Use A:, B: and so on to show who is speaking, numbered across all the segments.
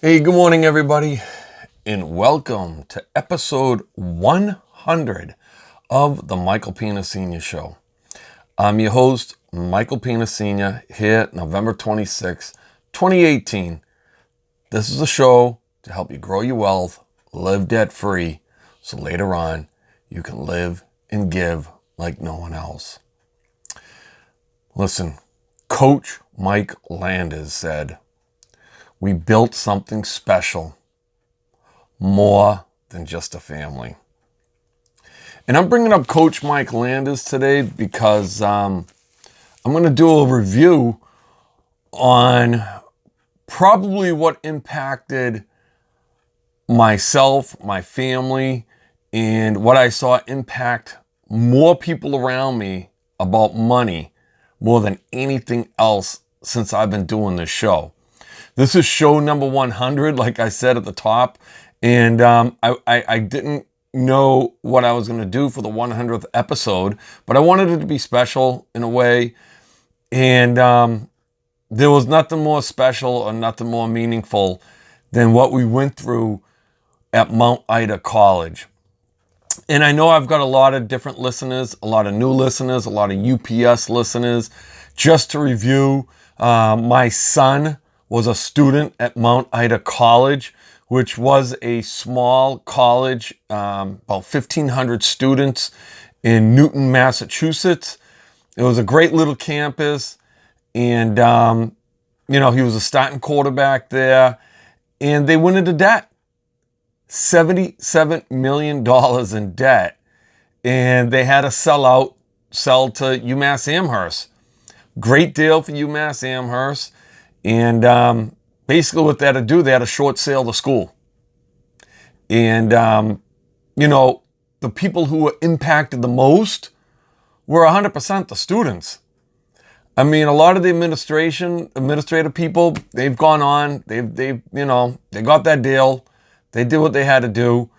A: Hey, good morning, everybody, and welcome to episode 100 of the Michael Pina Sr. Show. I'm your host, Michael Pina Sr., here November 26, 2018. This is a show to help you grow your wealth, live debt-free, so later on you can live and give like no one else. Listen, Coach Mike Landers said, "We built something special, more than just a family." And I'm bringing up Coach Mike Landers today because I'm going to do a review on probably what impacted myself, my family, and what I saw impact more people around me about money more than anything else since I've been doing this show. This is show number 100, like I said at the top, and I didn't know what I was going to do for the 100th episode, but I wanted it to be special in a way, and there was nothing more special or nothing more meaningful than what we went through at Mount Ida College. And I know I've got a lot of different listeners, a lot of new listeners, a lot of UPS listeners. Just to review, my son was a student at Mount Ida College, which was a small college, about 1,500 students in Newton, Massachusetts. It was a great little campus, and, he was a starting quarterback there, and they went into debt. $77 million in debt, and they had to sell to UMass Amherst. Great deal for UMass Amherst. And basically what they had to do, they had to short sale the school. And, the people who were impacted the most were 100% the students. I mean, a lot of the administrative people, they've gone on, they got that deal. They did what they had to do.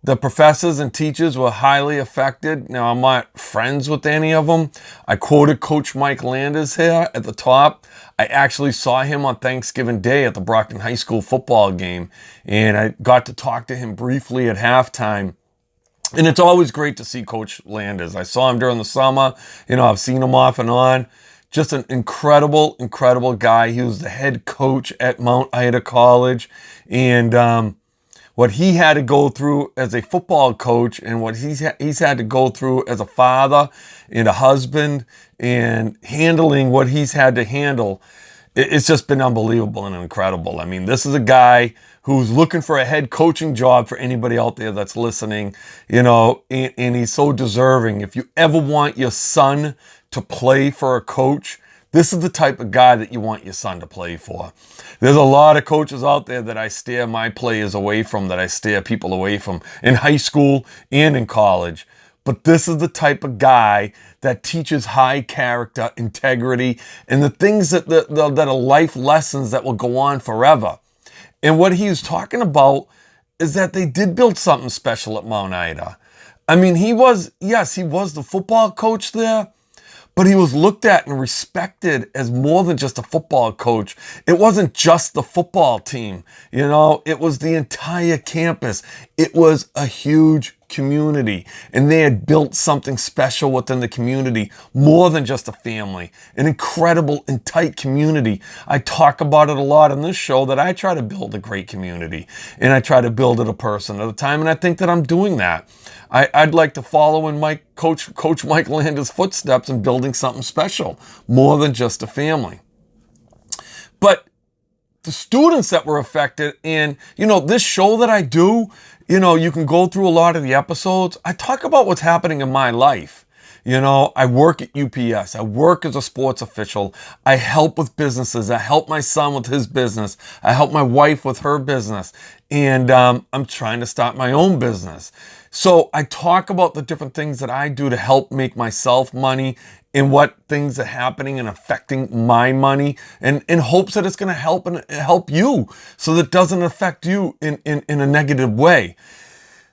A: The professors and teachers were highly affected. Now, I'm not friends with any of them. I quoted Coach Mike Landers here at the top. I actually saw him on Thanksgiving Day at the Brockton High School football game, and I got to talk to him briefly at halftime. And it's always great to see Coach Landers. I saw him during the summer. I've seen him off and on. Just an incredible, incredible guy. He was the head coach at Mount Ida College, and what he had to go through as a football coach and what he's had to go through as a father and a husband and handling what he's had to handle, it's just been unbelievable and incredible. I mean, this is a guy who's looking for a head coaching job for anybody out there that's listening, and he's so deserving. If you ever want your son to play for a coach, this is the type of guy that you want your son to play for. There's a lot of coaches out there that I steer my players away from, that I steer people away from in high school and in college. But this is the type of guy that teaches high character, integrity, and the things that are life lessons that will go on forever. And what he was talking about is that they did build something special at Mount Ida. I mean, he was the football coach there, but he was looked at and respected as more than just a football coach. It wasn't just the football team, it was the entire campus. It was a huge community, and they had built something special within the community, more than just a family, an incredible and tight community. I talk about it a lot on this show that I try to build a great community, and I try to build it a person at a time, and I think that I'm doing that. I'd like to follow in Coach Mike Landers' footsteps in building something special, more than just a family. But the students that were affected, and, this show that I do, you can go through a lot of the episodes. I talk about what's happening in my life. I work at UPS. I work as a sports official. I help with businesses. I help my son with his business. I help my wife with her business. And I'm trying to start my own business. So I talk about the different things that I do to help make myself money and what things are happening and affecting my money, and in hopes that it's going to help you so that it doesn't affect you in a negative way.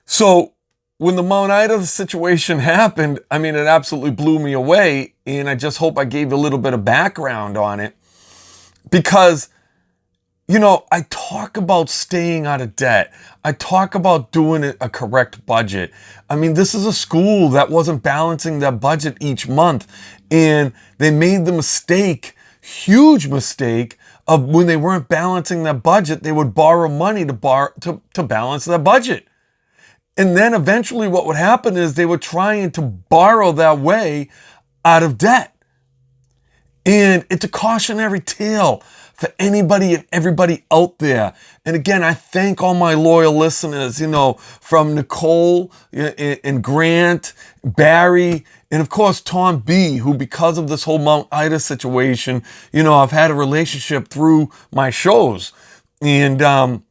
A: So when the Mount Ida situation happened, I mean, it absolutely blew me away. And I just hope I gave a little bit of background on it, because I talk about staying out of debt. I talk about doing a correct budget. I mean, this is a school that wasn't balancing their budget each month, and they made the mistake, huge mistake, of when they weren't balancing their budget, they would borrow money to balance their budget. And then eventually what would happen is they were trying to borrow their way out of debt. And it's a cautionary tale for anybody and everybody out there. And again, I thank all my loyal listeners, from Nicole and Grant, Barry, and of course, Tom B, who, because of this whole Mount Ida situation, I've had a relationship through my shows. And,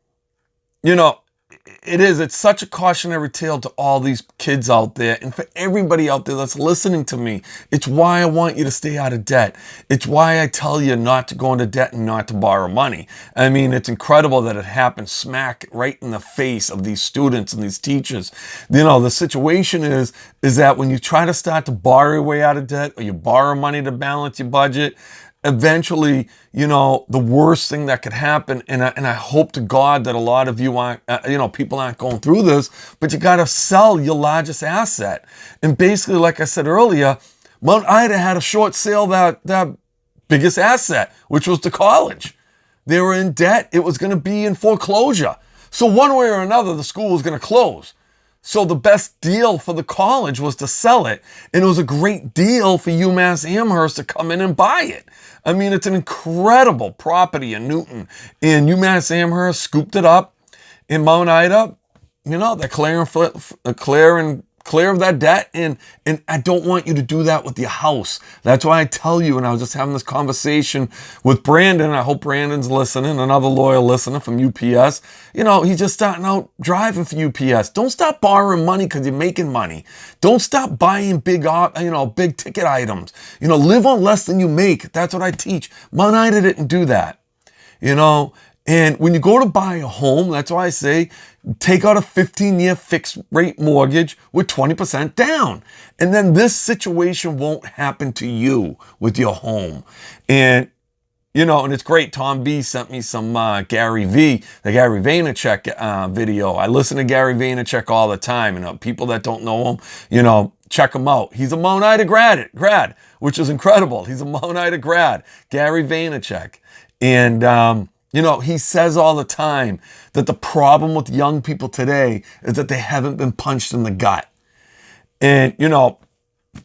A: it's such a cautionary tale to all these kids out there and for everybody out there that's listening to me. It's why I want you to stay out of debt. It's why I tell you not to go into debt and not to borrow money. I mean, it's incredible that it happened smack right in the face of these students and these teachers. The situation is that when you try to start to borrow your way out of debt, or you borrow money to balance your budget, eventually, the worst thing that could happen, and I hope to God that a lot of you aren't, people aren't going through this, but you got to sell your largest asset. And basically, like I said earlier, Mount Ida had a short sale that biggest asset, which was the college. They were in debt. It was going to be in foreclosure. So one way or another, the school was going to close. So the best deal for the college was to sell it. And it was a great deal for UMass Amherst to come in and buy it. I mean, it's an incredible property in Newton. And UMass Amherst scooped it up. In Mount Ida, they're clear of that debt. And I don't want you to do that with your house. That's why I tell you, and I was just having this conversation with Brandon. I hope Brandon's listening, another loyal listener from UPS. He's just starting out driving for UPS. Don't stop borrowing money because you're making money. Don't stop buying big ticket items. Live on less than you make. That's what I teach. Mount Ida didn't do that. And when you go to buy a home, that's why I say, take out a 15-year fixed rate mortgage with 20% down. And then this situation won't happen to you with your home. And, and it's great. Tom B sent me some Gary V, the Gary Vaynerchuk video. I listen to Gary Vaynerchuk all the time. People that don't know him, check him out. He's a Mount Ida grad, which is incredible. He's a Mount Ida grad, Gary Vaynerchuk. And, he says all the time that the problem with young people today is that they haven't been punched in the gut. And,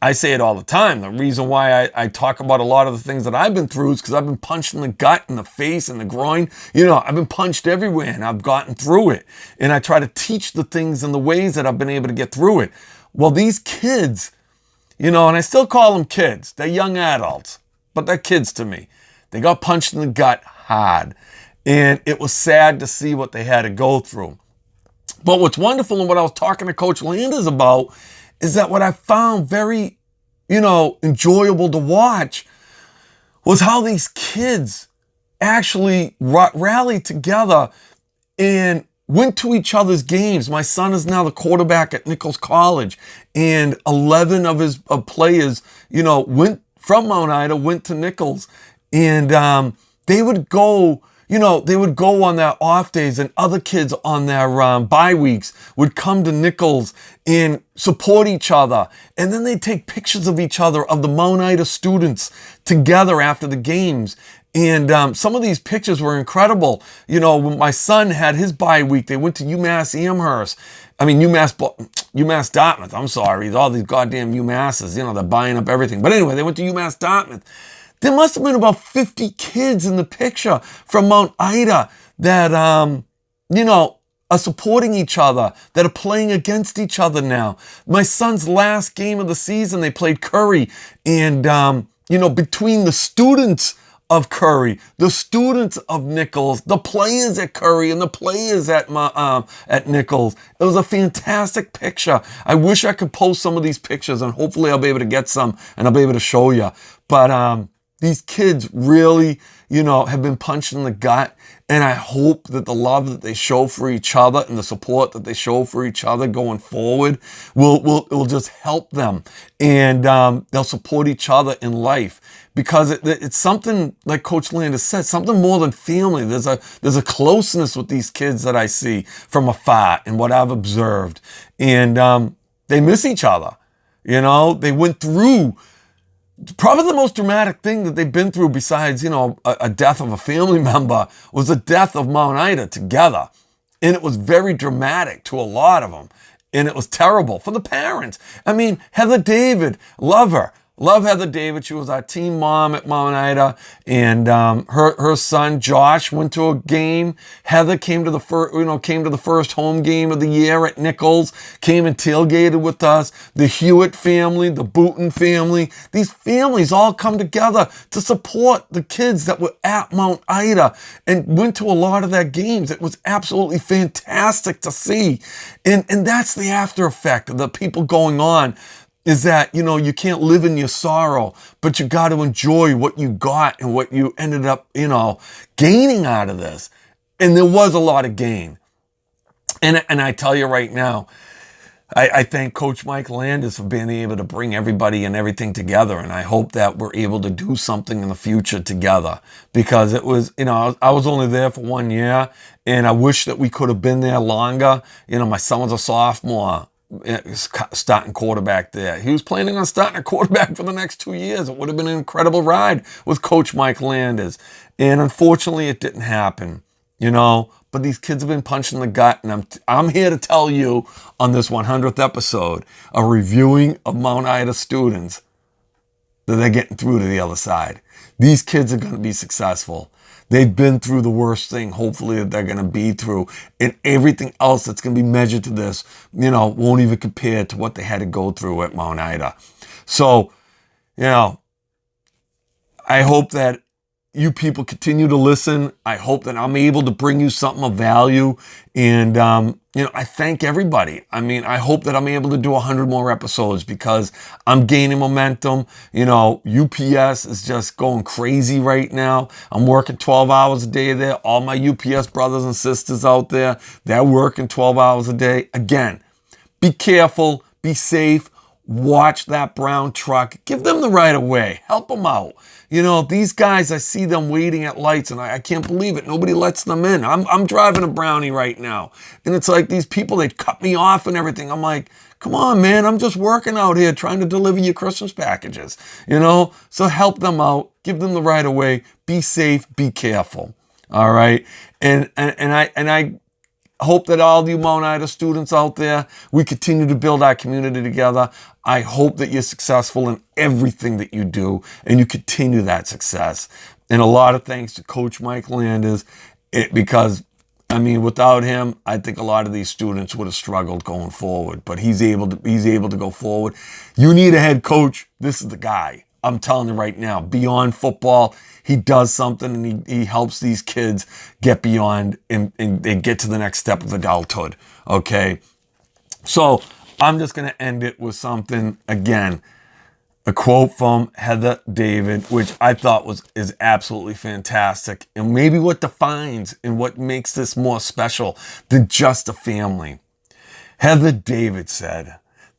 A: I say it all the time. The reason why I talk about a lot of the things that I've been through is because I've been punched in the gut, in the face, in the groin. I've been punched everywhere and I've gotten through it. And I try to teach the things and the ways that I've been able to get through it. Well, these kids, and I still call them kids. They're young adults, but they're kids to me. They got punched in the gut hard. And it was sad to see what they had to go through. But what's wonderful and what I was talking to Coach Landers about is that what I found very, enjoyable to watch was how these kids actually rallied together and went to each other's games. My son is now the quarterback at Nichols College, and 11 of his players, went from Mount Ida, went to Nichols, and they would go on their off days, and other kids on their bye weeks would come to Nichols and support each other. And then they'd take pictures of each other, of the Mount Ida students together after the games. And some of these pictures were incredible. When my son had his bye week, they went to UMass Amherst. UMass Dartmouth. I'm sorry. All these goddamn UMasses, they're buying up everything. But anyway, they went to UMass Dartmouth. There must have been about 50 kids in the picture from Mount Ida that, are supporting each other, that are playing against each other now. My son's last game of the season, they played Curry. And, between the students of Curry, the students of Nichols, the players at Curry and the players at Nichols, it was a fantastic picture. I wish I could post some of these pictures, and hopefully I'll be able to get some and I'll be able to show you. But, these kids really, have been punched in the gut. And I hope that the love that they show for each other and the support that they show for each other going forward will just help them. And they'll support each other in life. Because it's something, like Coach Landis said, something more than family. There's a closeness with these kids that I see from afar and what I've observed. And they miss each other. They went through probably the most dramatic thing that they've been through besides, a death of a family member was the death of Mount Ida together. And it was very dramatic to a lot of them. And it was terrible for the parents. I mean, Heather David, love her. Love Heather David. She was our team mom at Mount Ida. And her son, Josh, went to a game. Heather came to the first home game of the year at Nichols, came and tailgated with us. The Hewitt family, the Booton family. These families all come together to support the kids that were at Mount Ida and went to a lot of their games. It was absolutely fantastic to see. And that's the after effect of the people going on. Is that, you can't live in your sorrow, but you got to enjoy what you got and what you ended up, gaining out of this. And there was a lot of gain. And I tell you right now, I thank Coach Mike Landis for being able to bring everybody and everything together. And I hope that we're able to do something in the future together, because it was, I was only there for 1 year and I wish that we could have been there longer. My son was a sophomore. Starting quarterback there. He was planning on starting a quarterback for the next 2 years. It would have been an incredible ride with Coach Mike Landis. And unfortunately, it didn't happen, But these kids have been punched in the gut. And I'm here to tell you on this 100th episode of reviewing of Mount Ida students that they're getting through to the other side. These kids are going to be successful. They've been through the worst thing, hopefully, that they're going to be through. And everything else that's going to be measured to this, won't even compare to what they had to go through at Mount Ida. So, I hope that you people continue to listen. I hope that I'm able to bring you something of value. And, I thank everybody. I mean, I hope that I'm able to do 100 more episodes because I'm gaining momentum. UPS is just going crazy right now. I'm working 12 hours a day there. All my UPS brothers and sisters out there, they're working 12 hours a day. Again, be careful, be safe. Watch that brown truck. Give them the right of way. Help them out. These guys, I see them waiting at lights and I can't believe it. Nobody lets them in. I'm driving a Brownie right now. And it's like these people, they cut me off and everything. I'm like, come on, man. I'm just working out here trying to deliver your Christmas packages. So help them out. Give them the right of way. Be safe. Be careful. All right. And I hope that all you Mount Ida students out there, we continue to build our community together. I hope that you're successful in everything that you do and you continue that success. And a lot of thanks to Coach Mike Landis, because, without him, I think a lot of these students would have struggled going forward. But he's able to go forward. You need a head coach. This is the guy. I'm telling you right now, beyond football, he does something and he helps these kids get beyond and they get to the next step of adulthood. Okay. So I'm just going to end it with something, again, a quote from Heather David, which I thought is absolutely fantastic. And maybe what defines and what makes this more special than just a family. Heather David said,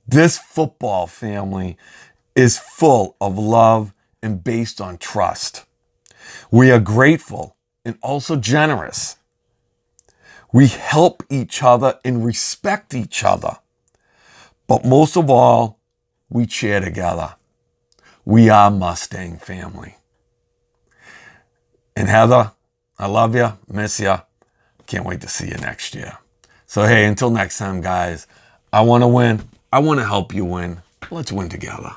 A: "This football family is full of love and based on trust. We are grateful and also generous. We help each other and respect each other. But most of all, we cheer together. We are Mustang family." And Heather, I love you, miss you. Can't wait to see you next year. So hey, until next time, guys, I want to win. I want to help you win. Let's win together.